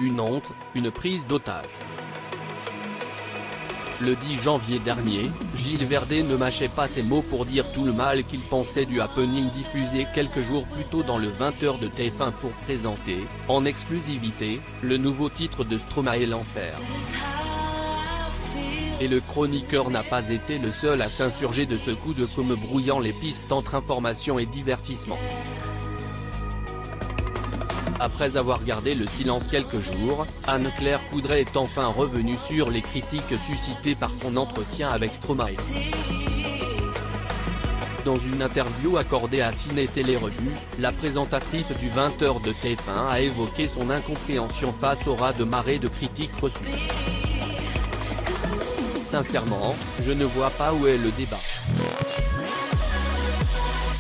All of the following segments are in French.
Une honte, une prise d'otage. Le 10 janvier dernier, Gilles Verdez ne mâchait pas ses mots pour dire tout le mal qu'il pensait du happening diffusé quelques jours plus tôt dans le 20h de TF1 pour présenter, en exclusivité, le nouveau titre de Stromae l'enfer. Et le chroniqueur n'a pas été le seul à s'insurger de ce coup de com' brouillant les pistes entre information et divertissement. Après avoir gardé le silence quelques jours, Anne-Claire Coudray est enfin revenue sur les critiques suscitées par son entretien avec Stromae. Dans une interview accordée à Ciné Télé Revue, la présentatrice du 20h de TF1 a évoqué son incompréhension face au raz-de-marée de critiques reçues. Sincèrement, je ne vois pas où est le débat.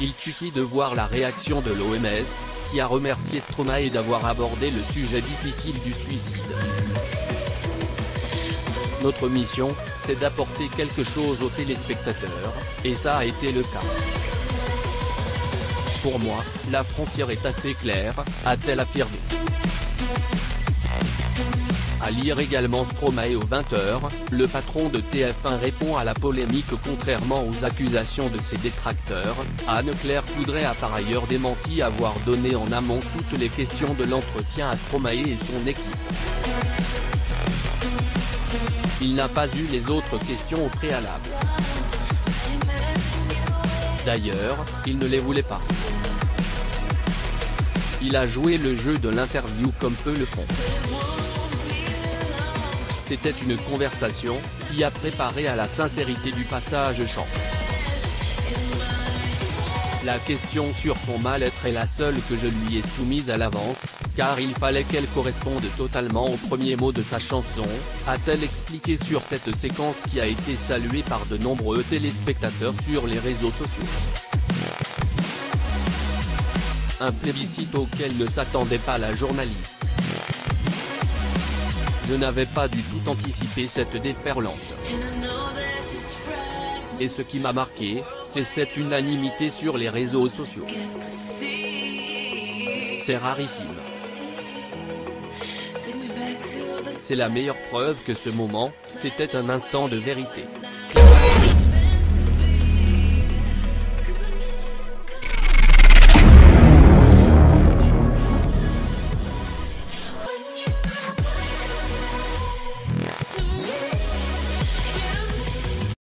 Il suffit de voir la réaction de l'OMS, qui a remercié Stromae d'avoir abordé le sujet difficile du suicide. Notre mission, c'est d'apporter quelque chose aux téléspectateurs, et ça a été le cas. Pour moi, la frontière est assez claire, a-t-elle affirmé. À lire également Stromae au 20h, le patron de TF1 répond à la polémique. Contrairement aux accusations de ses détracteurs, Anne-Claire Coudray a par ailleurs démenti avoir donné en amont toutes les questions de l'entretien à Stromae et son équipe. Il n'a pas eu les autres questions au préalable. D'ailleurs, il ne les voulait pas. Il a joué le jeu de l'interview comme peu le font. C'était une conversation, qui a préparé à la sincérité du passage chant. La question sur son mal-être est la seule que je lui ai soumise à l'avance, car il fallait qu'elle corresponde totalement aux premiers mots de sa chanson, a-t-elle expliqué sur cette séquence qui a été saluée par de nombreux téléspectateurs sur les réseaux sociaux. Un plébiscite auquel ne s'attendait pas la journaliste. Je n'avais pas du tout anticipé cette déferlante. Et ce qui m'a marqué, c'est cette unanimité sur les réseaux sociaux. C'est rarissime. C'est la meilleure preuve que ce moment, c'était un instant de vérité.